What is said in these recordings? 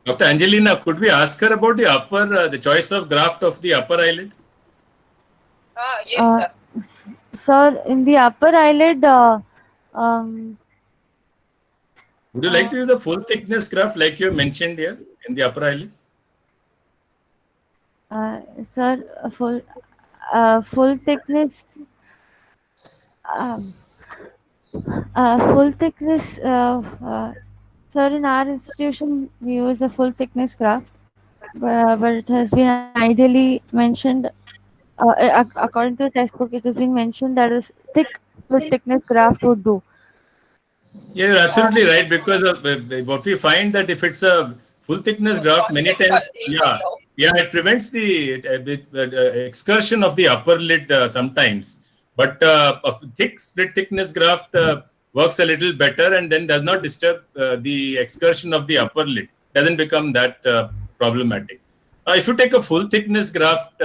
Dr. Angelina, could we ask her about the choice of graft of the upper eyelid? Yes, Uh, sir. Sir, in the upper eyelid, um, Would you like uh, to use a full thickness graft like you mentioned here in the upper eyelid? sir, full thickness, um, full thickness, sir, in our institution, we use a full thickness graft, but it has been ideally mentioned, according to the textbook, it has been mentioned that a thick, full thickness graft would do. Yeah, you're Uh, absolutely right because of, what we find that if it's a full thickness graft, many Context are times, changing now. it prevents the excursion of the upper lid sometimes. But a thick split thickness graft works a little better and then does not disturb the excursion of the upper lid. Doesn't become that problematic. If you take a full thickness graft,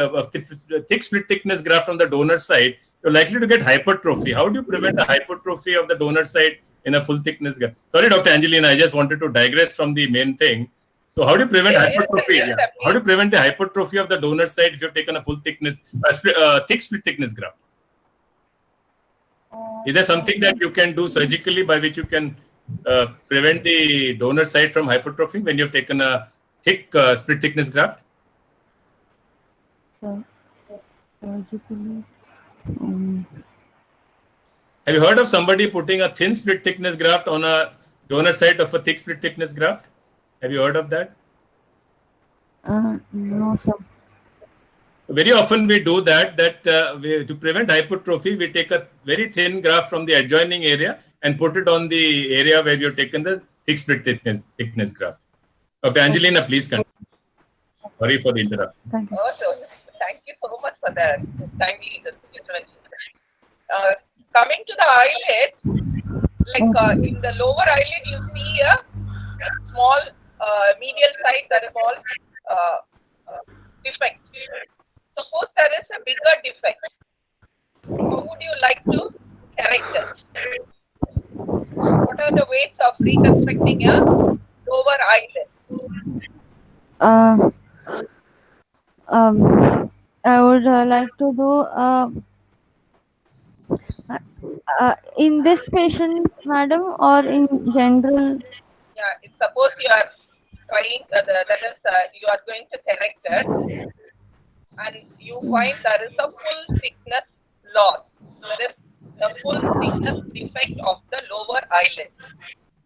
thick split thickness graft from the donor side, you're likely to get hypertrophy. How do you prevent a hypertrophy of the donor side in a full thickness graft? Sorry, Dr. Angelina, I just wanted to digress from the main thing. So, how do you prevent hypertrophy? Yes, Yeah. sir, How do please. you prevent the hypertrophy of the donor side if you've taken a full thickness, thick split thickness graft? Is there something that you can do surgically by which you can prevent the donor side from hypertrophy when you've taken a thick split thickness graft? so, surgically, um, Have you heard of somebody putting a thin split thickness graft on a donor side of a thick split thickness graft? Have you heard of that? no, sir. Very often we do that. To prevent hypertrophy, we take a very thin graft from the adjoining area and put it on the area where you've taken the thick split thickness graft. Dr. Okay, Angelina, please continue. Sorry for the interruption. thank you. Oh, so thank you so much for that kindly intervention. Uh, Coming to the eyelid, like Okay. in the lower eyelid, you see a small medial side, that is small uh, defect. Suppose there is a bigger defect. How would you like to correct that? What are the ways of reconstructing a lower eyelid? Uh, I would like to do in this patient, madam, or in general. Yeah, suppose you are trying, that is, you are going to correct that, and you find there is a full thickness loss. There is a full thickness defect of the lower eyelid.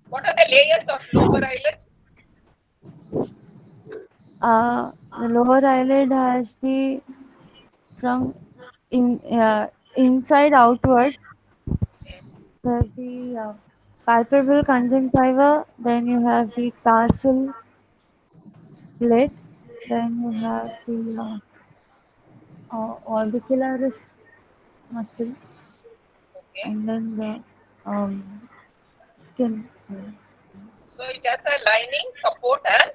What are the layers of lower eyelid? The lower eyelid has the from in inside outward. There's the palpebral conjunctiva. Then you have the tarsal lid. Then you have the orbicularis muscle, Okay. and then the skin. So it has a lining, support, and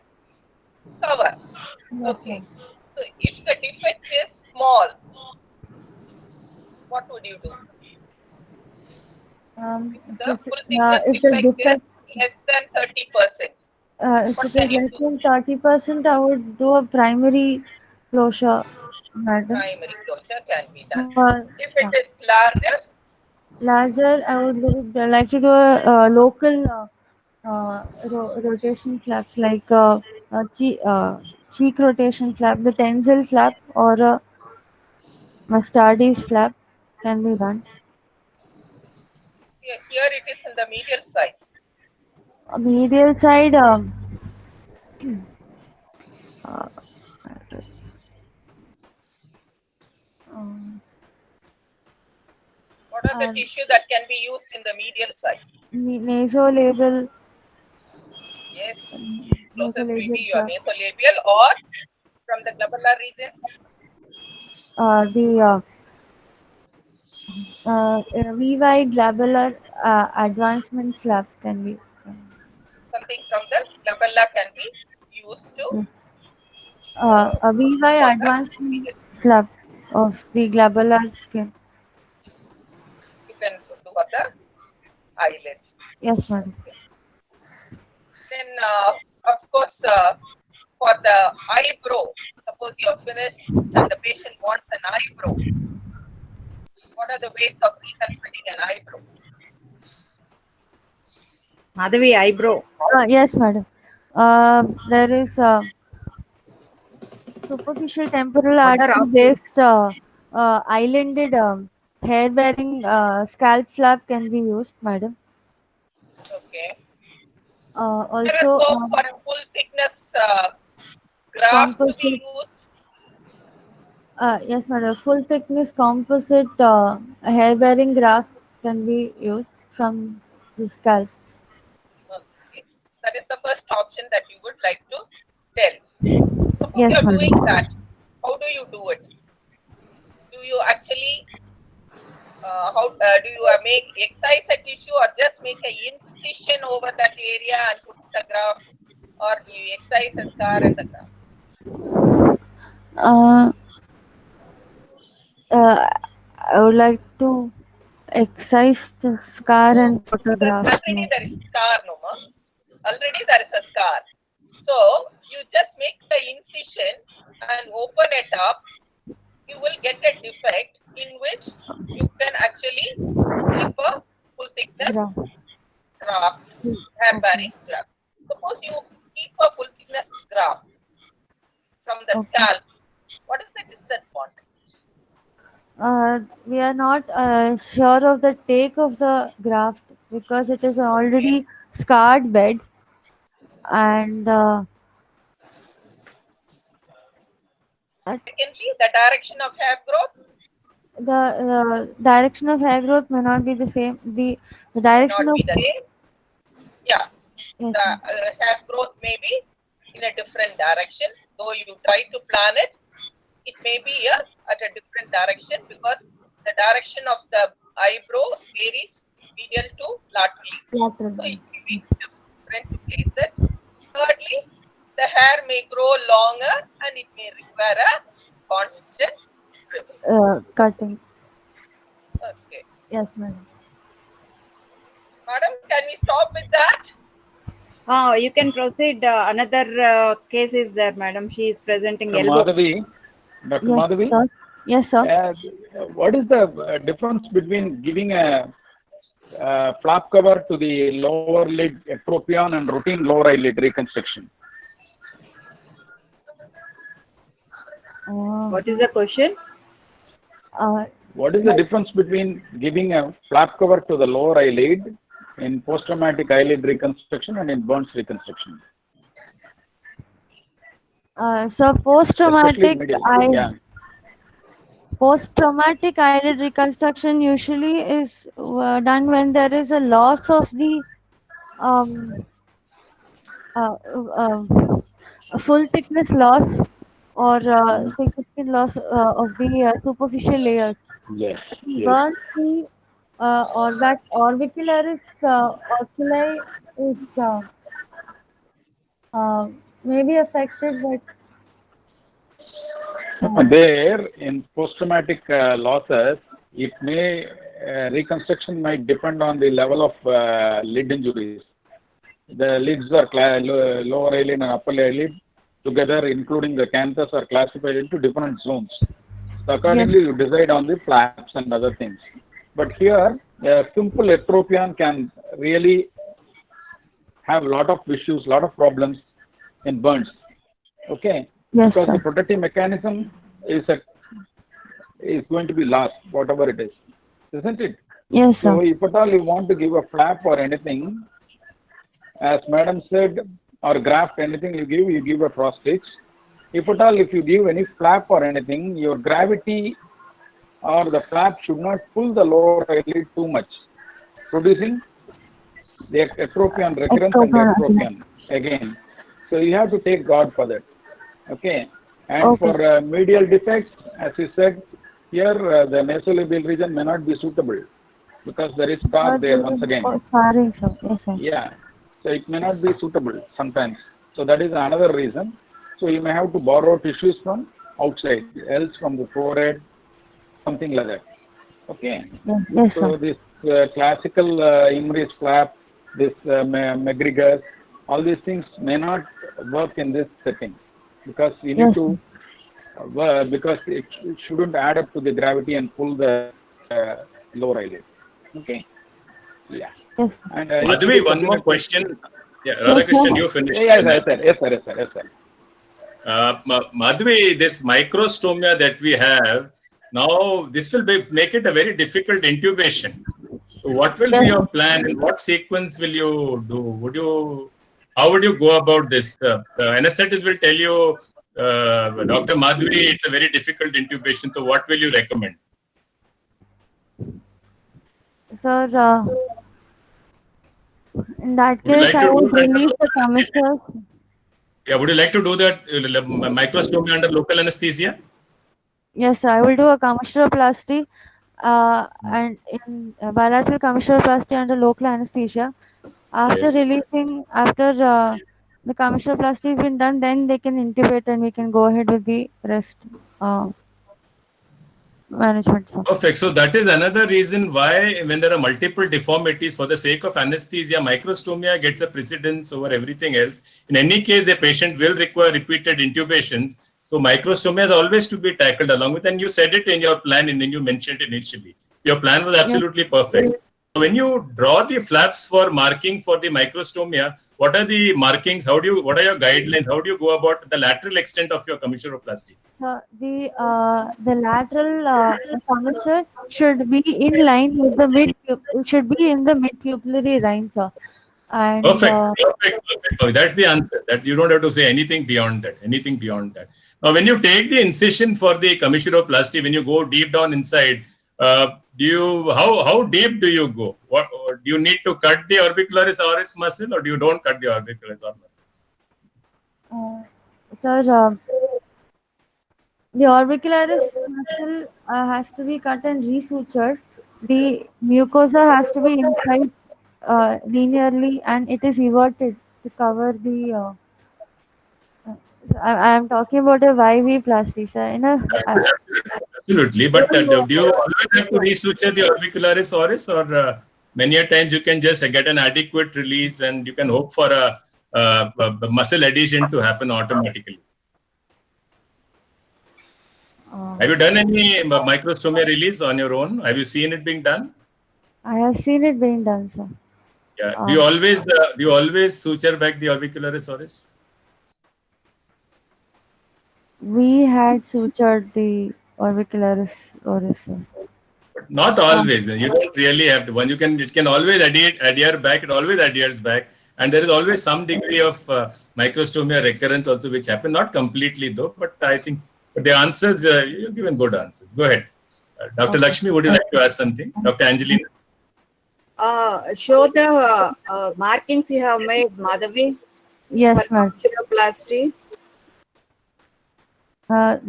cover. Yes, Okay. ma'am. So if the defect is small, what would you do? If the full thickness If the defect is defect, less than 30%, if what it can is you less do? than 30%, I would do a primary closure, madam. Primary closure can be done. For If it is larger, larger, I would like to do a local rotation flaps like cheek rotation flap, the tensile flap, or a Mustardi's flap can be done. here it is in the medial side. Medial side, uh, um, What are the uh, tissue that can be used in the medial side? nasolabial, Yes, closest will nasolabial be your flap. nasolabial or from the glabellar region, The VY glabular advancement flap can be. something from the glabella can be used to Yes. A do VY for the advancement medial. flap of the glabular skin. You can do for the eyelid. Yes, madam. Okay. Then of course, for the eyebrow, suppose you are finished and the patient wants an eyebrow. What are the ways of reconstructing an eyebrow? Madhavi, eyebrow. Yes, madam. There is superficial temporal Mother artery of- based islanded hair bearing scalp flap can be used, madam. Okay. There is Also, scope for full thickness graft to be composite. used. Yes, madam. Full thickness composite hair bearing graft can be used from the scalp. Okay. That is the first option that you would like to tell. Suppose Yes, you are madam. doing that. How do you do it? Do you actually do you make excise a tissue or just make an incision over that area and put the graft, or do you excise a scar and the graft? I would like to excise the scar and photograph. Already there is scar, no ma? Already there is a scar. So you just make the incision and open it up. You will get a defect in which you can actually keep a full thickness graft, hair bearing graft. Suppose you keep a full thickness graft from the scalp. What is the distance want? We are not sure of the take of the graft because it is already scarred bed, and Secondly, the direction of hair growth the direction of hair growth may not be the same. The direction not of be the same. Yeah, yes, the hair growth may be in a different direction. Though you try to plan it, it may be at a different direction because the direction of the eyebrow varies medial to lateral. lateral. So it may be different to place it. Thirdly, the hair may grow longer and it may require a constant trimming. Cutting. Okay. Yes, madam. Madam, can we stop with that? You can proceed. Another case is there, madam. She is presenting Dr. elbow. Madhavi, Dr. Yes, Madhavi, sir. Yes, sir. what is the difference between giving a flap cover to the lower lid ectropion and routine lower eyelid reconstruction? What is the question? What is the difference between giving a flap cover to the lower eyelid in post-traumatic eyelid reconstruction and in burns reconstruction? So post-traumatic Especially yeah. post-traumatic eyelid reconstruction usually is done when there is a loss of the full thickness loss or significant loss of the superficial layers. Yes. Burns, the orbicularis oculi is may be affected, but There, in post-traumatic losses, it may reconstruction might depend on the level of lid injuries. The lids are lower eyelid and upper eyelid together, including the canthus, are classified into different zones. So accordingly, you decide on the flaps and other things. But here, a simple ectropion can really have a lot of issues, lot of problems in burns. Okay. yes, Because sir. the protective mechanism is going to be lost, whatever it is, isn't it? Yes, So sir. if at all you want to give a flap or anything, as madam said, or graft, anything you give a frost stitch. If at all, if you give any flap or anything, your gravity or the flap should not pull the lower eyelid too much, producing the ectropion recurrence and ectropion again. So you have to take guard for that. Okay. And Okay. for medial defects, as you said, here the nasolabial region may not be suitable because there is scar there once again. Scarring, sir. Yes, sir. Yeah. So it may not be suitable sometimes. So that is another reason. So you may have to borrow tissues from outside, else from the forehead, something like that. Okay. Yes, So sir. this classical Imris flap, this McGregor, all these things may not work in this setting because you need Yes, to because it shouldn't add up to the gravity and pull the lower eyelid. Okay. Yeah. yes, And if it Madhvi, is one something more that question. Yeah, yes, Radhakrishnan, sir. you finished. yes, yes, sir. Yes, sir. Yes, sir. Yes, sir. Madhvi, this microstomia that we have now, this will make it a very difficult intubation. So, what will be Yes, your plan and what sequence will you do? How would you go about this? Anesthetist will tell you, Dr. Madhvi, it's a very difficult intubation. So, what will you recommend? sir. In that Would you case, like I to do would it under release the local anesthesia? commissioner. Yeah, would you like to do that microstomia under local anesthesia? Yes, sir, I will do a commissuroplasty and in bilateral commissuroplasty under local anesthesia. After Yes. releasing, after the commissuroplasty has been done, then they can intubate and we can go ahead with the rest uh, management, sir. Perfect. So that is another reason why when there are multiple deformities, for the sake of anesthesia, microstomia gets a precedence over everything else. In any case, the patient will require repeated intubations. So microstomia is always to be tackled along with, and you said it in your plan and then you mentioned it initially. Your plan was Yes. absolutely perfect. When you draw the flaps for marking for the microstomia, what are the markings? What are your guidelines? How do you go about the lateral extent of your commissuroplasty? So the lateral commissure should be in line with the it should be in the mid pupillary line, sir. And Perfect, perfect, perfect. Oh, that's the answer. That you don't have to say anything beyond that. Anything beyond that. Now, when you take the incision for the commissuroplasty, when you go deep down inside, how deep do you go? What or do you need to cut the orbicularis oris muscle, or do you don't cut the orbicularis oris muscle? sir, the orbicularis muscle has to be cut and resutured. The mucosa has to be incised linearly and it is everted to cover the. I am talking about a YV plasty, sir. Absolutely. But do you always have to resuture the orbicularis oris, or many a times you can just get an adequate release and you can hope for a muscle adhesion to happen automatically? Have you done any microstomia release on your own? Have you seen it being done? I have seen it being done, sir. Yeah. Do you always suture back the orbicularis oris? We had sutured the orbicularis oris, sir. But not always. You don't really have to. One, it can always adhere back. It always adheres back, and there is always some degree of microstomia recurrence also, which happen. Not completely though, but I think the answers you've given good answers. Go ahead, Dr. Lakshmi. Would you like to ask something, Dr. Angelina? Show the markings you have made, Madhavi, Yes, for ma'am. commissuroplasty. It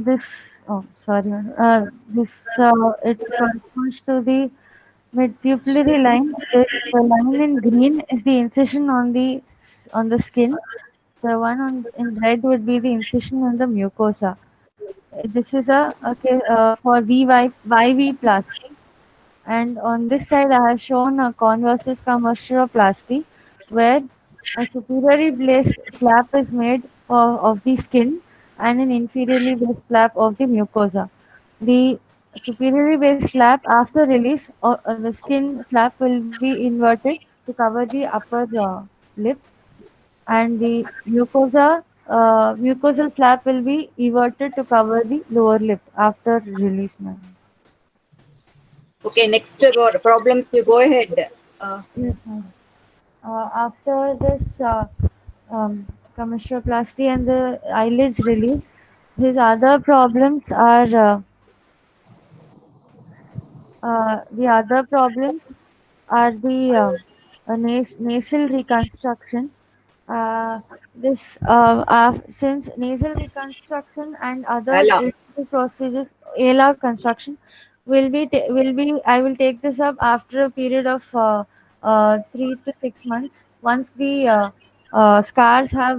corresponds to the mid-pupillary line. The line in green is the incision on the skin. The one in red would be the incision on the mucosa. This is for YV plasty. And on this side, I have shown a conversus commissuroplasty, where a superiorly placed flap is made of the skin and an inferiorly based flap of the mucosa. The superiorly based flap after release, the skin flap will be inverted to cover the upper lip, and the mucosal flap will be everted to cover the lower lip after release, ma'am. Okay, next problems, you go ahead. Yes, ma'am. After this commissuroplasty and the eyelids release, his other problems are the other problems are the nasal reconstruction. Since nasal reconstruction and other Ella. elective procedures, ALA construction, I will take this up after a period of 3 to 6 months. Once the scars have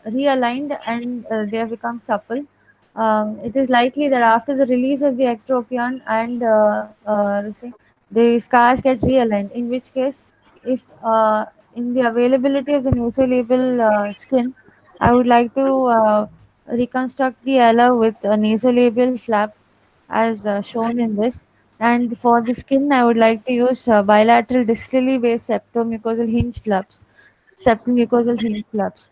realigned and they have become supple, it is likely that after the release of the ectropion and the scars get realigned. In which case, if in the availability of the nasolabial skin, I would like to reconstruct the ala with a nasolabial flap as shown in this. And for the skin, I would like to use bilateral distally based septomucosal hinge flaps. Septomucosal hinge flaps.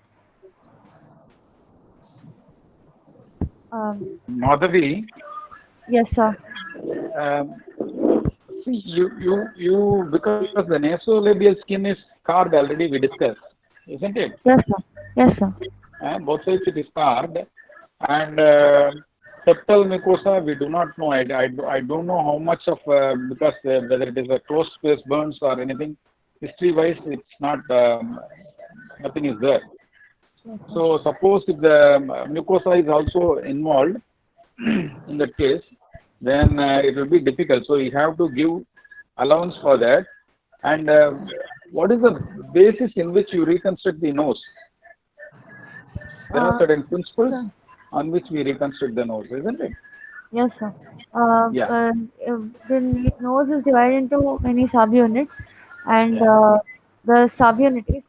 Um, Madhavi, yes, sir. see, because the nasolabial skin is carved already, we discussed, isn't it? Yes, sir. Yes, sir. Both sides it is carved, and septal mucosa we do not know. I don't know how much of because whether it is a closed space burns or anything. History wise, it's not nothing is there. So suppose if the mucosa is also involved in that case, then it will be difficult. So you have to give allowance for that. And what is the basis in which you reconstruct the nose? There are certain principles on which we reconstruct the nose, isn't it? Yes, sir. Yeah. The nose is divided into many subunits, and Yeah. the subunit is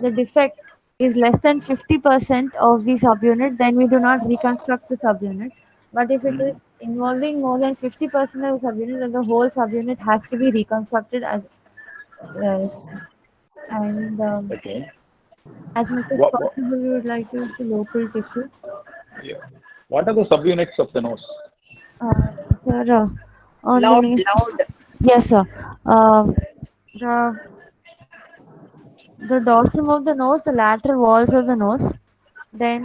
the defect is less than 50% of the subunit, then we do not reconstruct the subunit. But if it is involving more than 50% of the subunit, then the whole subunit has to be reconstructed uh, and Okay. as much as What, possible, we would like to use the local tissue. yeah. What are the subunits of the nose? Sir, on the Loud, knee. loud. Yes, sir. The the dorsum of the nose, the lateral walls of the nose. Then,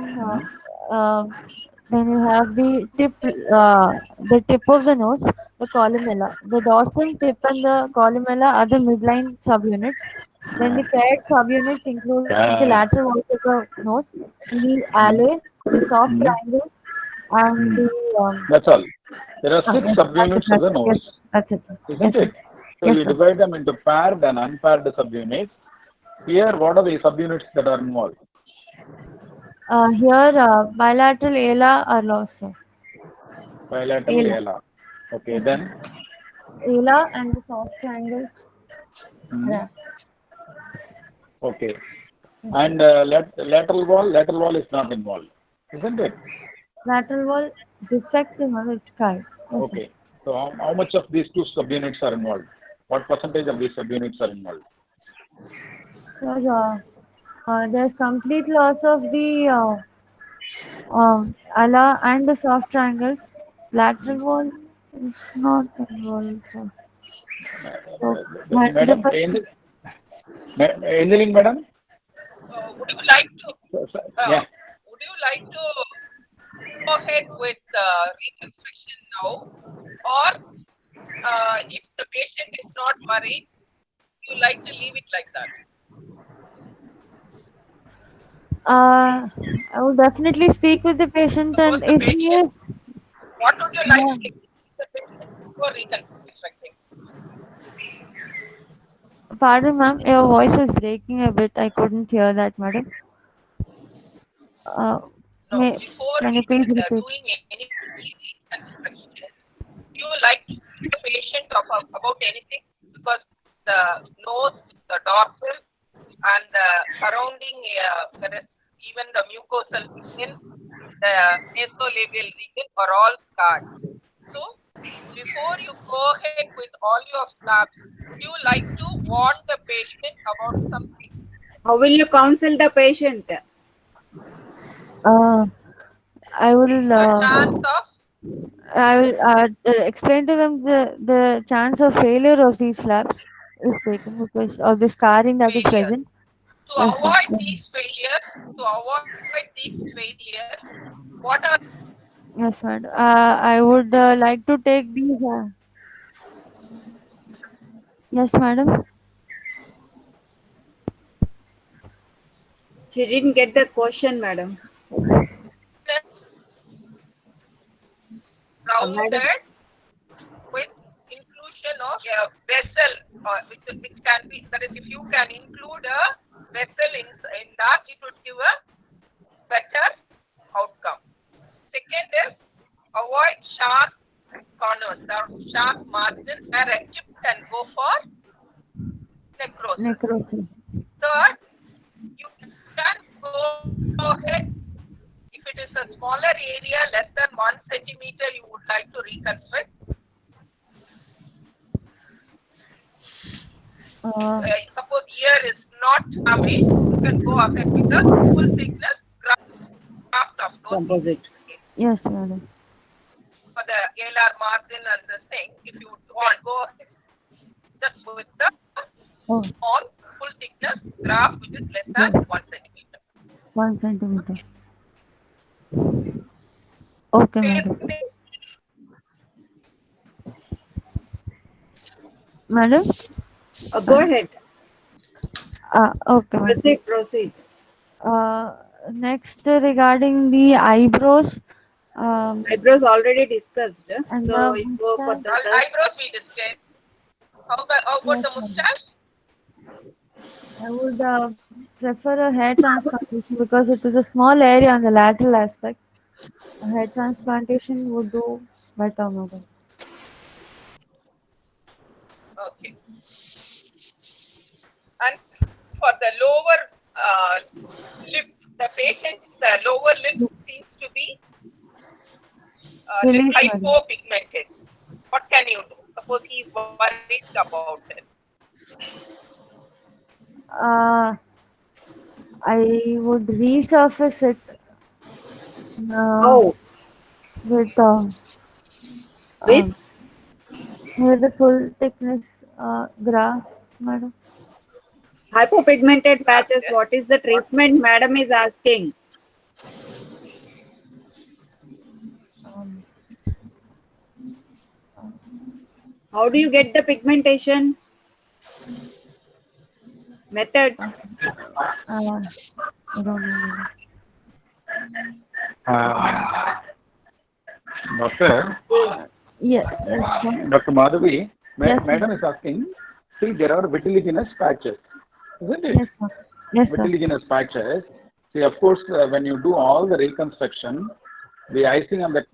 then you have the tip of the nose, the columella. The dorsum, tip, and the columella are the midline subunits. Then the paired subunits include the Yeah. lateral walls of the nose, the alae, the soft triangles, and the That's all. There are six yes, subunits of the nose, that's it, sir. isn't Yes, sir. it? So Yes, you sir. divide them into paired and unpaired subunits. Here, what are the subunits that are involved? Here, bilateral ala are lost, sir. Bilateral Ala. ala. Okay, Yes, sir. then Ala and the soft triangles. Yeah. okay, and lateral wall is not involved, isn't it? Lateral wall defective on its sky. Yes, sir. Okay, so how much of these two subunits are involved? What percentage of these subunits are involved? So, there's complete loss of the ala and the soft triangles. Lateral wall is not involved. Sir. So, Madam, 100%. Angeline, madam? Would you like to? Yeah. Would you like to go ahead with reconstruction now, or if the patient is not worried, you like to leave it like that? I will definitely speak with the patient, and Because the if he is, what would you like to take the patient for reconstructing? pardon, ma'am, your voice was breaking a bit. I couldn't hear that, madam. No, May, before can you please repeat? doing any reconstruction, you like to see the patient about anything, because the nose, the dorsal, and the surrounding, even the mucosal region, the nasolabial region are all scarred. So, before you go ahead with all your flaps, you like to warn the patient about something. How will you counsel the patient? I will. Chance of I will explain to them the chance of failure of these flaps is taken because of the scarring that is failure. present. To Yes, sir. avoid these failures, what are Yes, madam. I would like to take these. Yes, madam. She didn't get the question, madam. rounded with inclusion of a vessel, which can be, that is, if you can include a vessel in that, it would give a better outcome. Second is avoid sharp corners or sharp margins where a chip can go for necrosis. Necrosis. Third, you can go go ahead. If it is a smaller area, less than 1 centimeter, you would like to reconstruct. Suppose ear is not away, you can go ahead with the full thickness graft of those. Composite. Yes, madam. For the alar margin and the thing, if you want, go ahead just with the small full thickness graft which is less than 1 centimeter. 1 centimeter. Okay, madam. Madam? Go ahead. Okay, madam. Proceed. Next, regarding the eyebrows. Eyebrows already discussed. And So the you go for the Eyebrows we discussed. How about Yes, the mustache? I would prefer a hair transplantation because it is a small area on the lateral aspect. A hair transplantation would do better, madam. Okay. And for the lower lip, the patient's lower lip seems to be Release, madam. hypopigmented. What can you do? Suppose he is worried about it. I would resurface it with the full thickness graft, madam. hypopigmented patches. What is the treatment, madam is asking? How do you get the pigmentation? Methods. I don't know. Doctor, Yes, sir. Dr. Madhavi, Yes, sir. madam is asking, see, there are vitiligneous patches, isn't it? Yes, sir. Yes, sir. Vitiligneous patches. See, of course, when you do all the reconstruction, the icing on the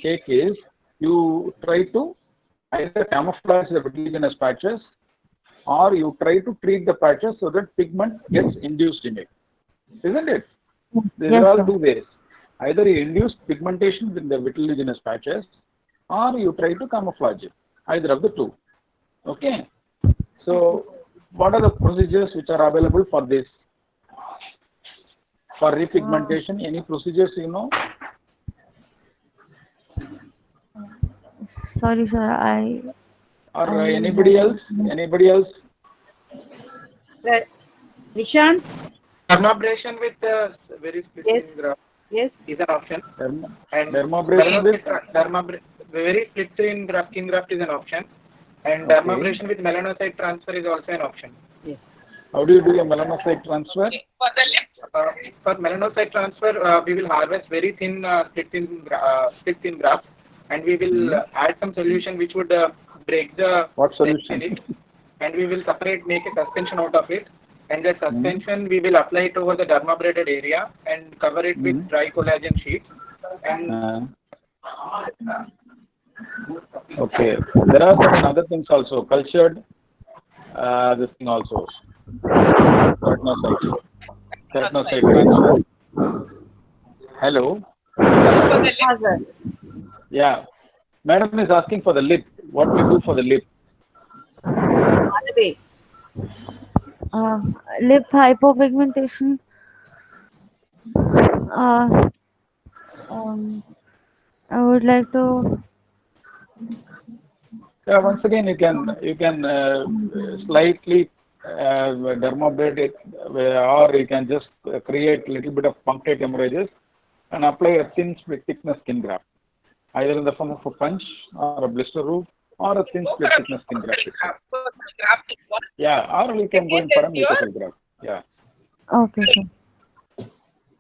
cake is you try to either camouflage the vitiligneous patches or you try to treat the patches so that pigment gets induced in it. Isn't it? These Yes, are all sir. two ways. Either you induce pigmentation in the vitiligneous patches or you try to camouflage it. Either of the two. Okay. So, what are the procedures which are available for this? For repigmentation, any procedures you know? Sorry, sir. Or anybody else? Anybody else? Nishant? Dermabrasion with very Yes. split graft Yes. is an option. And Dermabrasion with? Very split in skin graft is an option. And Okay. dermabrasion with melanocyte transfer is also an option. Yes. How do you do a melanocyte transfer? For the lip, For melanocyte transfer, we will harvest very thin split in graft, and we will add some solution which would break the What cells solution? in it, and we will make a suspension out of it. And the suspension we will apply it over the dermabrated area and cover it with dry collagen sheets. And Okay. There are certain other things also. Cultured, this thing also. Keratinocyte. Keratinocyte transfer. Hello. for the lip, Sir. Yeah. Madam is asking for the lip. What we do for the lip? Madhavi. Lip hypopigmentation. I would like to. Yeah, once again, you can slightly dermabrate it, or you can just create a little bit of punctate hemorrhages and apply a thin split thickness skin graft, either in the form of a punch or a blister root or a thin split thickness skin graft. graft is one. Yeah, or we can go in for a mucosal graft. Yeah. Okay, sir.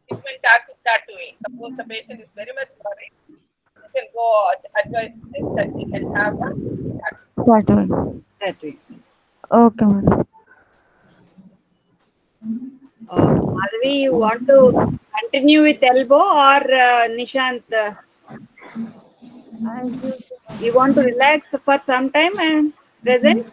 Treatment that way. Suppose the patient is very much worried, you can go advise this that he can have that. That way. That way. Okay, madam. Madhavi, you want to continue with elbow or Nishant? I do. You want to relax for some time and present?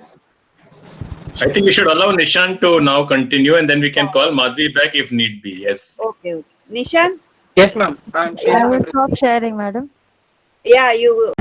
I think we should allow Nishant to now continue, and then we can call Madhvi back if need be. Yes. Okay. Nishan? Yes, ma'am. I'm I sharing my will stop sharing, madam. Yeah, you